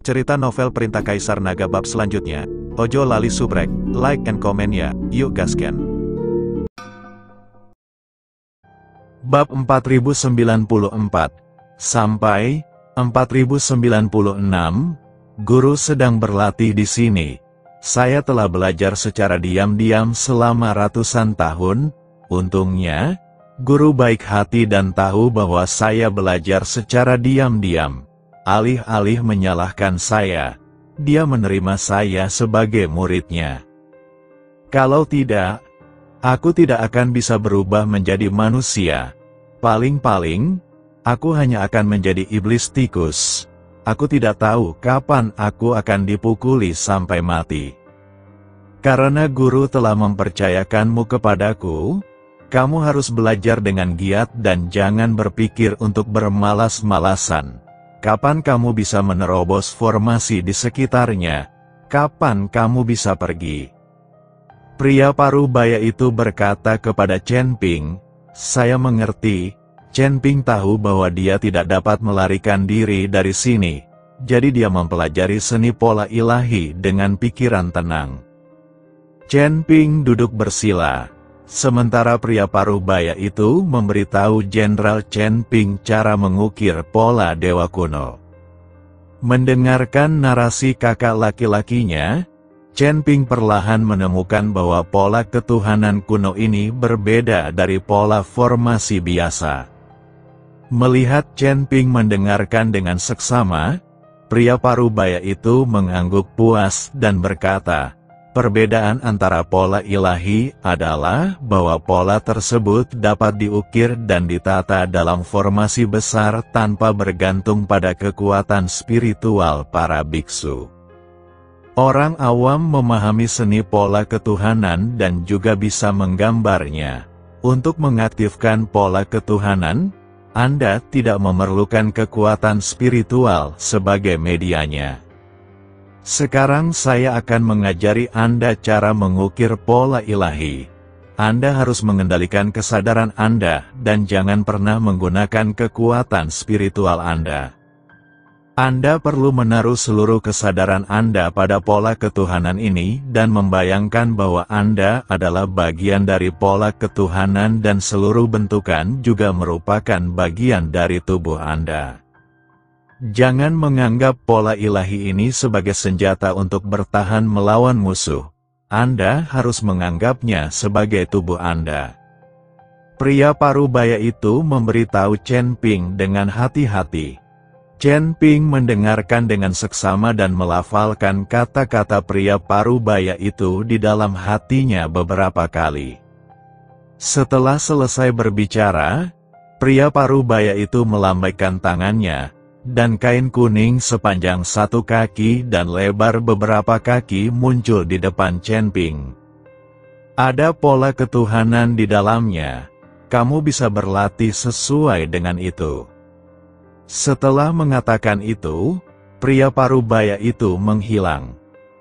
Cerita novel Perintah Kaisar Naga bab selanjutnya. Ojo lali subrek, like and comment ya, yuk gasken. Bab 4094 sampai 4096. Guru sedang berlatih di sini. Saya telah belajar secara diam-diam selama ratusan tahun. Untungnya, guru baik hati dan tahu bahwa saya belajar secara diam-diam. Alih-alih menyalahkan saya, dia menerima saya sebagai muridnya. Kalau tidak, aku tidak akan bisa berubah menjadi manusia. Paling-paling, aku hanya akan menjadi iblis tikus. Aku tidak tahu kapan aku akan dipukuli sampai mati. Karena guru telah mempercayakanmu kepadaku, kamu harus belajar dengan giat dan jangan berpikir untuk bermalas-malasan. Kapan kamu bisa menerobos formasi di sekitarnya? Kapan kamu bisa pergi? Pria parubaya itu berkata kepada Chen Ping, "Saya mengerti." Chen Ping tahu bahwa dia tidak dapat melarikan diri dari sini, jadi dia mempelajari seni pola ilahi dengan pikiran tenang. Chen Ping duduk bersila, sementara pria parubaya itu memberitahu Jenderal Chen Ping cara mengukir pola dewa kuno. Mendengarkan narasi kakak laki-lakinya, Chen Ping perlahan menemukan bahwa pola ketuhanan kuno ini berbeda dari pola formasi biasa. Melihat Chen Ping mendengarkan dengan seksama, pria parubaya itu mengangguk puas dan berkata, "Perbedaan antara pola ilahi adalah bahwa pola tersebut dapat diukir dan ditata dalam formasi besar tanpa bergantung pada kekuatan spiritual para biksu." Orang awam memahami seni pola ketuhanan dan juga bisa menggambarnya. Untuk mengaktifkan pola ketuhanan, Anda tidak memerlukan kekuatan spiritual sebagai medianya. Sekarang saya akan mengajari Anda cara mengukir pola ilahi. Anda harus mengendalikan kesadaran Anda dan jangan pernah menggunakan kekuatan spiritual Anda. Anda perlu menaruh seluruh kesadaran Anda pada pola ketuhanan ini dan membayangkan bahwa Anda adalah bagian dari pola ketuhanan dan seluruh bentukan juga merupakan bagian dari tubuh Anda. Jangan menganggap pola ilahi ini sebagai senjata untuk bertahan melawan musuh. Anda harus menganggapnya sebagai tubuh Anda. Pria parubaya itu memberitahu Chen Ping dengan hati-hati. Chen Ping mendengarkan dengan seksama dan melafalkan kata-kata pria parubaya itu di dalam hatinya beberapa kali. Setelah selesai berbicara, pria parubaya itu melambaikan tangannya, dan kain kuning sepanjang 1 kaki dan lebar beberapa kaki muncul di depan Chen Ping. Ada pola ketuhanan di dalamnya. Kamu bisa berlatih sesuai dengan itu. Setelah mengatakan itu, pria parubaya itu menghilang.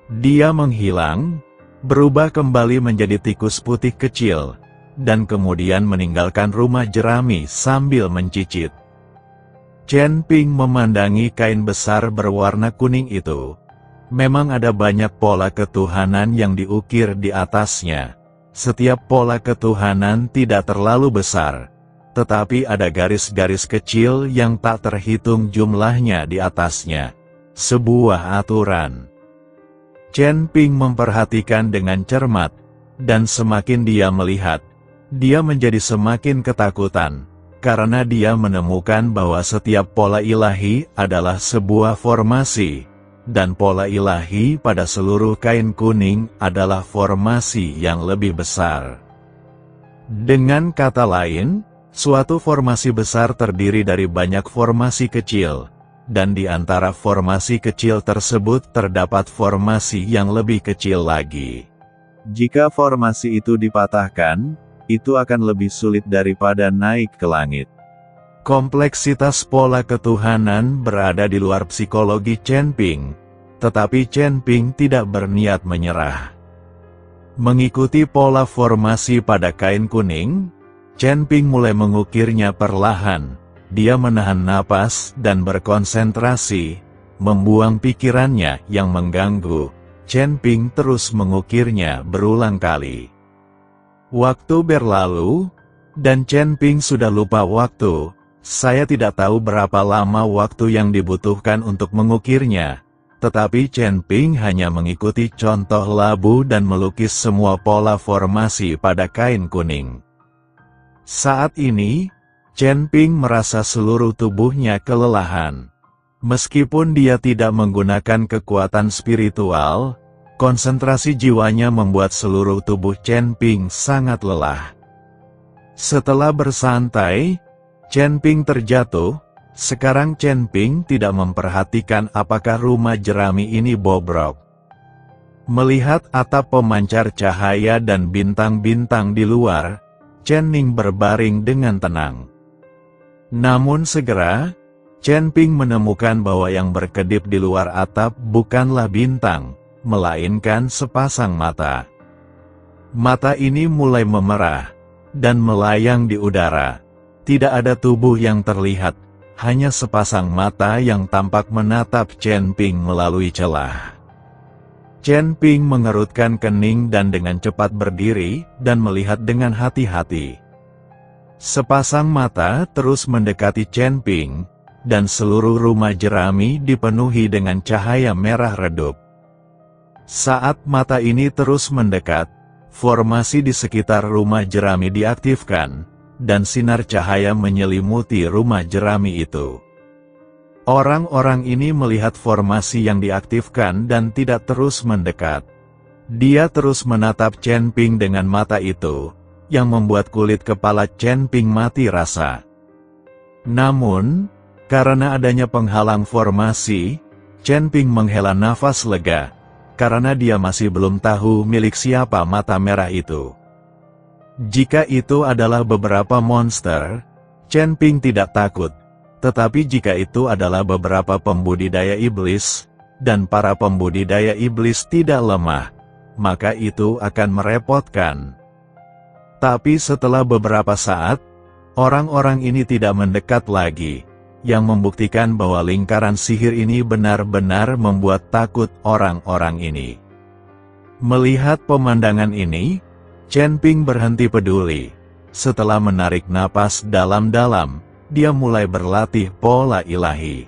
Dia menghilang, berubah kembali menjadi tikus putih kecil, dan kemudian meninggalkan rumah jerami sambil mencicit. Chen Ping memandangi kain besar berwarna kuning itu. Memang ada banyak pola ketuhanan yang diukir di atasnya. Setiap pola ketuhanan tidak terlalu besar, tetapi ada garis-garis kecil yang tak terhitung jumlahnya di atasnya. Sebuah aturan. Chen Ping memperhatikan dengan cermat, dan semakin dia melihat, dia menjadi semakin ketakutan, karena dia menemukan bahwa setiap pola ilahi adalah sebuah formasi, dan pola ilahi pada seluruh kain kuning adalah formasi yang lebih besar. Dengan kata lain, suatu formasi besar terdiri dari banyak formasi kecil, dan di antara formasi kecil tersebut terdapat formasi yang lebih kecil lagi. Jika formasi itu dipatahkan, itu akan lebih sulit daripada naik ke langit. Kompleksitas pola ketuhanan berada di luar psikologi Chen Ping, tetapi Chen Ping tidak berniat menyerah. Mengikuti pola formasi pada kain kuning, Chen Ping mulai mengukirnya perlahan. Dia menahan napas dan berkonsentrasi, Membuang pikirannya yang mengganggu, Chen Ping terus mengukirnya berulang kali. Waktu berlalu, dan Chen Ping sudah lupa waktu. Saya tidak tahu berapa lama waktu yang dibutuhkan untuk mengukirnya, tetapi Chen Ping hanya mengikuti contoh labu dan melukis semua pola formasi pada kain kuning. Saat ini, Chen Ping merasa seluruh tubuhnya kelelahan. Meskipun dia tidak menggunakan kekuatan spiritual, konsentrasi jiwanya membuat seluruh tubuh Chen Ping sangat lelah. Setelah bersantai, Chen Ping terjatuh. Sekarang Chen Ping tidak memperhatikan apakah rumah jerami ini bobrok. Melihat atap pemancar cahaya dan bintang-bintang di luar, Chen Ning berbaring dengan tenang. Namun segera, Chen Ping menemukan bahwa yang berkedip di luar atap bukanlah bintang, melainkan sepasang mata. Mata ini mulai memerah dan melayang di udara. Tidak ada tubuh yang terlihat, hanya sepasang mata yang tampak menatap Chen Ping melalui celah. Chen Ping mengerutkan kening dan dengan cepat berdiri dan melihat dengan hati-hati. Sepasang mata terus mendekati Chen Ping, dan seluruh rumah jerami dipenuhi dengan cahaya merah redup. Saat mata ini terus mendekat, formasi di sekitar rumah jerami diaktifkan, dan sinar cahaya menyelimuti rumah jerami itu. Orang-orang ini melihat formasi yang diaktifkan dan tidak terus mendekat. Dia terus menatap Chen Ping dengan mata itu, yang membuat kulit kepala Chen Ping mati rasa. Namun, karena adanya penghalang formasi, Chen Ping menghela nafas lega, karena dia masih belum tahu milik siapa mata merah itu. Jika itu adalah beberapa monster, Chen Ping tidak takut, tetapi jika itu adalah beberapa pembudidaya iblis, dan para pembudidaya iblis tidak lemah, maka itu akan merepotkan. Tapi setelah beberapa saat, orang-orang ini tidak mendekat lagi, yang membuktikan bahwa lingkaran sihir ini benar-benar membuat takut orang-orang ini. Melihat pemandangan ini, Chen Ping berhenti peduli. Setelah menarik napas dalam-dalam, dia mulai berlatih pola ilahi.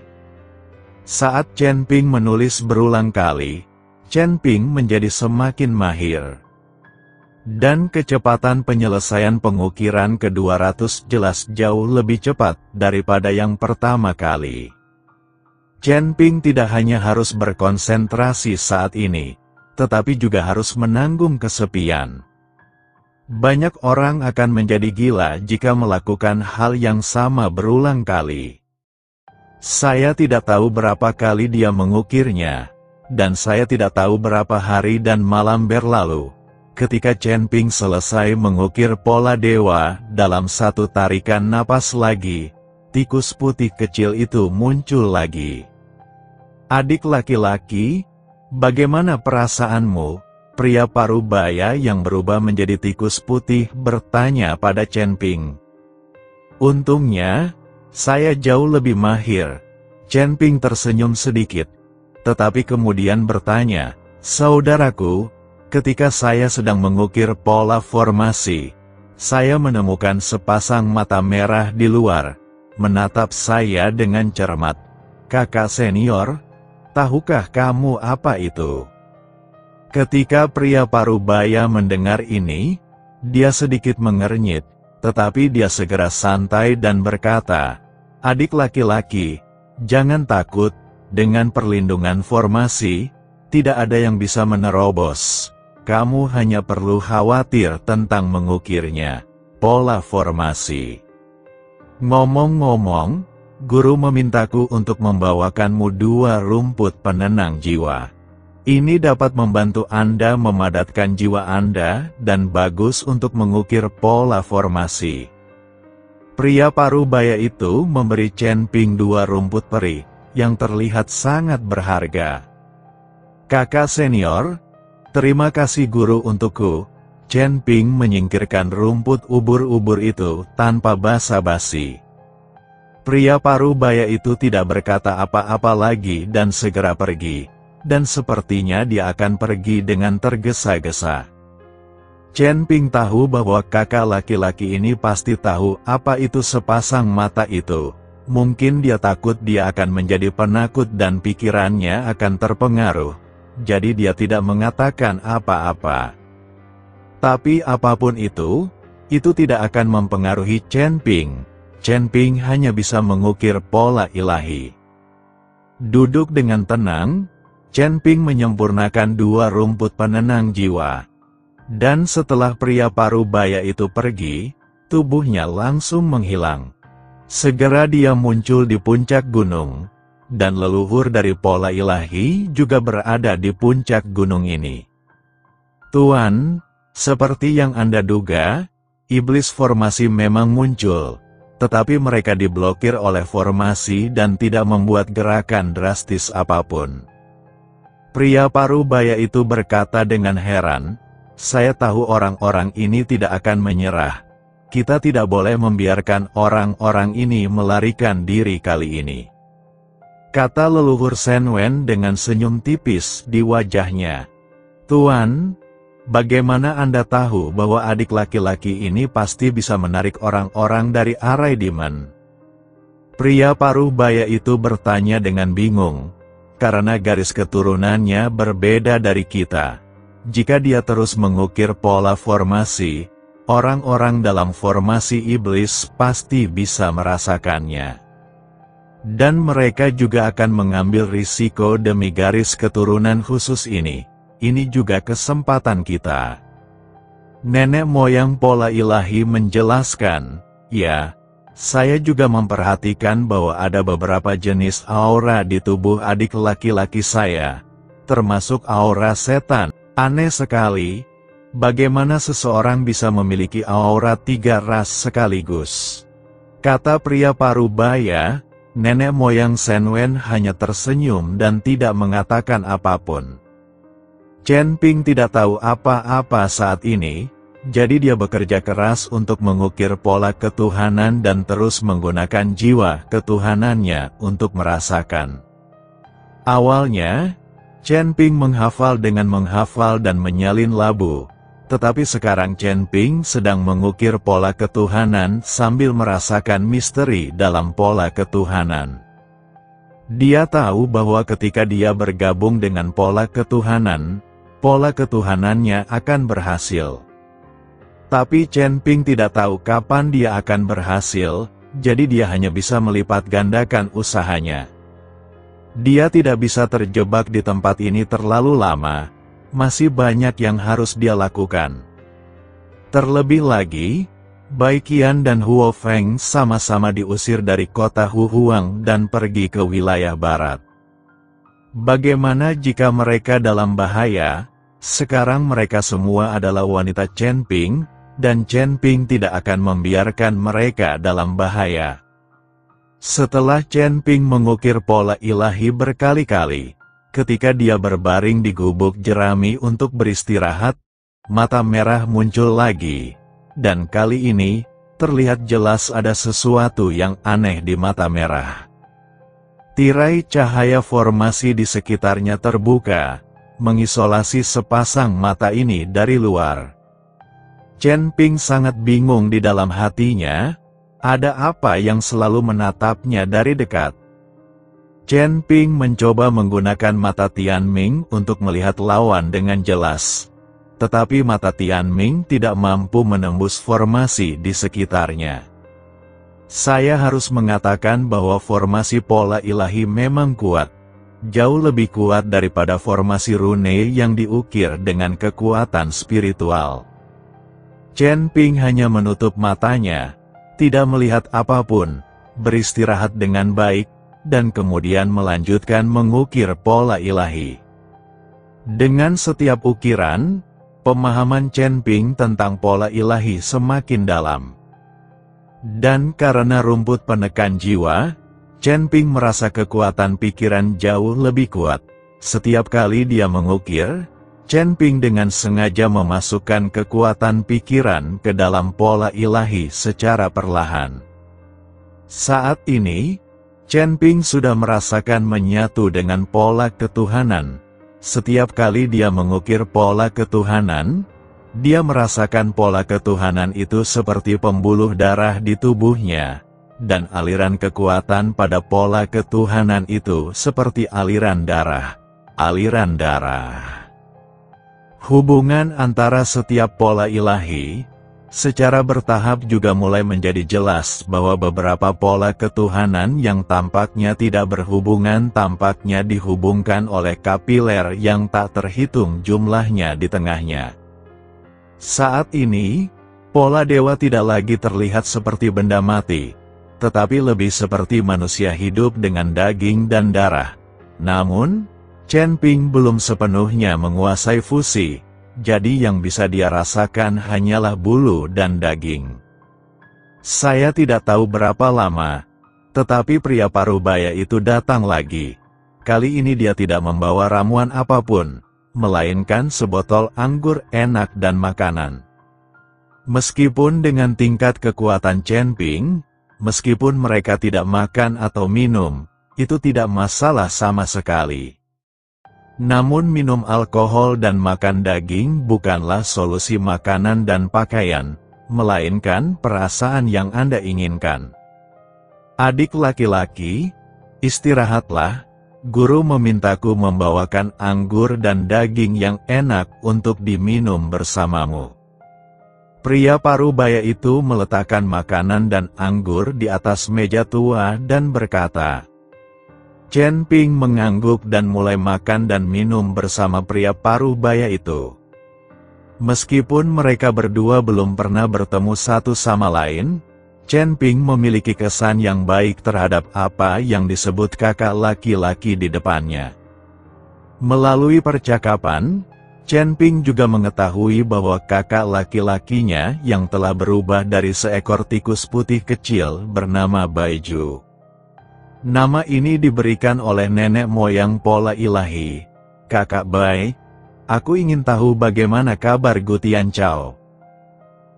Saat Chen Ping menulis berulang kali, Chen Ping menjadi semakin mahir. Dan kecepatan penyelesaian pengukiran ke-200 jelas jauh lebih cepat daripada yang pertama kali. Chen Ping tidak hanya harus berkonsentrasi saat ini, tetapi juga harus menanggung kesepian. Banyak orang akan menjadi gila jika melakukan hal yang sama berulang kali. Saya tidak tahu berapa kali dia mengukirnya, dan saya tidak tahu berapa hari dan malam berlalu. Ketika Chen Ping selesai mengukir pola dewa, dalam satu tarikan napas lagi, tikus putih kecil itu muncul lagi. Adik laki-laki, bagaimana perasaanmu? Pria parubaya yang berubah menjadi tikus putih bertanya pada Chen Ping. Untungnya, saya jauh lebih mahir. Chen Ping tersenyum sedikit, tetapi kemudian bertanya, saudaraku, ketika saya sedang mengukir pola formasi, saya menemukan sepasang mata merah di luar, menatap saya dengan cermat. Kakak senior, tahukah kamu apa itu? Ketika pria parubaya mendengar ini, dia sedikit mengernyit, tetapi dia segera santai dan berkata, adik laki-laki, jangan takut, dengan perlindungan formasi, tidak ada yang bisa menerobos. Kamu hanya perlu khawatir tentang mengukirnya, pola formasi. Ngomong-ngomong, guru memintaku untuk membawakanmu 2 rumput penenang jiwa. Ini dapat membantu Anda memadatkan jiwa Anda dan bagus untuk mengukir pola formasi. Pria parubaya itu memberi Chen Ping 2 rumput peri, yang terlihat sangat berharga. Kakak senior, terima kasih guru untukku. Chen Ping menyingkirkan rumput ubur-ubur itu tanpa basa-basi. Pria parubaya itu tidak berkata apa-apa lagi dan segera pergi, dan sepertinya dia akan pergi dengan tergesa-gesa. Chen Ping tahu bahwa kakak laki-laki ini pasti tahu apa itu sepasang mata itu. Mungkin dia takut dia akan menjadi penakut dan pikirannya akan terpengaruh. Jadi dia tidak mengatakan apa-apa. Tapi apapun itu tidak akan mempengaruhi Chen Ping. Chen Ping hanya bisa mengukir pola ilahi. Duduk dengan tenang, Chen Ping menyempurnakan 2 rumput penenang jiwa. Dan setelah pria parubaya itu pergi, tubuhnya langsung menghilang. Segera dia muncul di puncak gunung, dan leluhur dari pola ilahi juga berada di puncak gunung ini. Tuan, seperti yang Anda duga, iblis formasi memang muncul. Tetapi mereka diblokir oleh formasi dan tidak membuat gerakan drastis apapun. Pria parubaya itu berkata dengan heran, "Saya tahu orang-orang ini tidak akan menyerah. Kita tidak boleh membiarkan orang-orang ini melarikan diri kali ini," kata leluhur Shen Wen dengan senyum tipis di wajahnya. "Tuan, bagaimana Anda tahu bahwa adik laki-laki ini pasti bisa menarik orang-orang dari Arai Demon?" Pria parubaya itu bertanya dengan bingung, karena garis keturunannya berbeda dari kita. Jika dia terus mengukir pola formasi, orang-orang dalam formasi iblis pasti bisa merasakannya. Dan mereka juga akan mengambil risiko demi garis keturunan khusus ini. Ini juga kesempatan kita. Nenek moyang pola ilahi menjelaskan, "Ya, saya juga memperhatikan bahwa ada beberapa jenis aura di tubuh adik laki-laki saya, termasuk aura setan. Aneh sekali, bagaimana seseorang bisa memiliki aura 3 ras sekaligus," kata pria parubaya. Nenek moyang Shen Wen hanya tersenyum dan tidak mengatakan apapun. Chen Ping tidak tahu apa-apa saat ini, jadi dia bekerja keras untuk mengukir pola ketuhanan dan terus menggunakan jiwa ketuhanannya untuk merasakan. Awalnya, Chen Ping menghafal dengan menghafal dan menyalin labu, tetapi sekarang Chen Ping sedang mengukir pola ketuhanan sambil merasakan misteri dalam pola ketuhanan. Dia tahu bahwa ketika dia bergabung dengan pola ketuhanannya akan berhasil. Tapi Chen Ping tidak tahu kapan dia akan berhasil, jadi dia hanya bisa melipat gandakan usahanya. Dia tidak bisa terjebak di tempat ini terlalu lama, masih banyak yang harus dia lakukan. Terlebih lagi, Bai Qian dan Huo Feng sama-sama diusir dari kota Huhuang dan pergi ke wilayah barat. Bagaimana jika mereka dalam bahaya? Sekarang mereka semua adalah wanita Chen Ping, dan Chen Ping tidak akan membiarkan mereka dalam bahaya. Setelah Chen Ping mengukir pola ilahi berkali-kali, ketika dia berbaring di gubuk jerami untuk beristirahat, mata merah muncul lagi, dan kali ini, terlihat jelas ada sesuatu yang aneh di mata merah. Tirai cahaya formasi di sekitarnya terbuka, mengisolasi sepasang mata ini dari luar. Chen Ping sangat bingung di dalam hatinya, ada apa yang selalu menatapnya dari dekat. Chen Ping mencoba menggunakan mata Tianming untuk melihat lawan dengan jelas. Tetapi mata Tianming tidak mampu menembus formasi di sekitarnya. Saya harus mengatakan bahwa formasi pola ilahi memang kuat. Jauh lebih kuat daripada formasi rune yang diukir dengan kekuatan spiritual. Chen Ping hanya menutup matanya, tidak melihat apapun, beristirahat dengan baik, dan kemudian melanjutkan mengukir pola ilahi. Dengan setiap ukiran, pemahaman Chen Ping tentang pola ilahi semakin dalam. Dan karena rumput penekan jiwa, Chen Ping merasa kekuatan pikiran jauh lebih kuat. Setiap kali dia mengukir, Chen Ping dengan sengaja memasukkan kekuatan pikiran ke dalam pola ilahi secara perlahan. Saat ini, Chen Ping sudah merasakan menyatu dengan pola ketuhanan. Setiap kali dia mengukir pola ketuhanan, dia merasakan pola ketuhanan itu seperti pembuluh darah di tubuhnya, dan aliran kekuatan pada pola ketuhanan itu seperti aliran darah. Aliran darah. Hubungan antara setiap pola ilahi secara bertahap juga mulai menjadi jelas bahwa beberapa pola ketuhanan yang tampaknya tidak berhubungan tampaknya dihubungkan oleh kapiler yang tak terhitung jumlahnya di tengahnya. Saat ini, pola dewa tidak lagi terlihat seperti benda mati, tetapi lebih seperti manusia hidup dengan daging dan darah. Namun, Chen Ping belum sepenuhnya menguasai fusi. Jadi yang bisa dia rasakan hanyalah bulu dan daging. Saya tidak tahu berapa lama, tetapi pria parubaya itu datang lagi. Kali ini dia tidak membawa ramuan apapun, melainkan sebotol anggur enak dan makanan. Meskipun dengan tingkat kekuatan Chen Ping, meskipun mereka tidak makan atau minum, itu tidak masalah sama sekali. Namun minum alkohol dan makan daging bukanlah solusi makanan dan pakaian, melainkan perasaan yang Anda inginkan. Adik laki-laki, istirahatlah, guru memintaku membawakan anggur dan daging yang enak untuk diminum bersamamu. Pria parubaya itu meletakkan makanan dan anggur di atas meja tua dan berkata, Chen Ping mengangguk dan mulai makan dan minum bersama pria parubaya itu. Meskipun mereka berdua belum pernah bertemu satu sama lain, Chen Ping memiliki kesan yang baik terhadap apa yang disebut kakak laki-laki di depannya. Melalui percakapan, Chen Ping juga mengetahui bahwa kakak laki-lakinya yang telah berubah dari seekor tikus putih kecil bernama Baiju. Nama ini diberikan oleh nenek moyang pola ilahi. Kakak Bai, aku ingin tahu bagaimana kabar Gu Tianchao.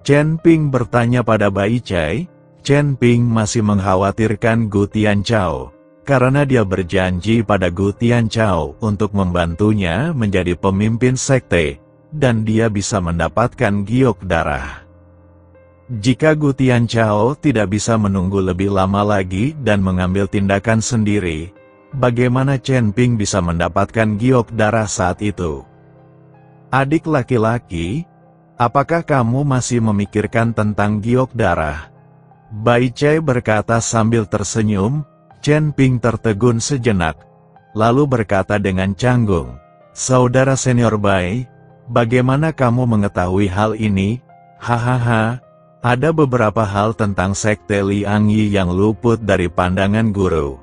Chen Ping bertanya pada Bai Chai. Chen Ping masih mengkhawatirkan Gu Tianchao, karena dia berjanji pada Gu Tianchao untuk membantunya menjadi pemimpin sekte, dan dia bisa mendapatkan giok darah. Jika Gu Tianchao tidak bisa menunggu lebih lama lagi dan mengambil tindakan sendiri, bagaimana Chen Ping bisa mendapatkan giok darah saat itu? Adik laki-laki, apakah kamu masih memikirkan tentang giok darah? Bai Chai berkata sambil tersenyum. Chen Ping tertegun sejenak, lalu berkata dengan canggung, Saudara senior Bai, bagaimana kamu mengetahui hal ini? Hahaha. Ada beberapa hal tentang sekte Liang Yi yang luput dari pandangan guru.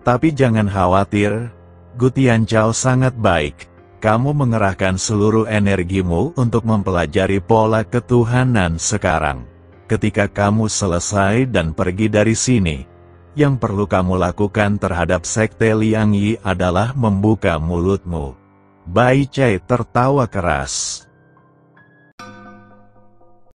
Tapi jangan khawatir, Gu Tianchao sangat baik. Kamu mengerahkan seluruh energimu untuk mempelajari pola ketuhanan sekarang. Ketika kamu selesai dan pergi dari sini, yang perlu kamu lakukan terhadap sekte Liang Yi adalah membuka mulutmu. Bai Chai tertawa keras.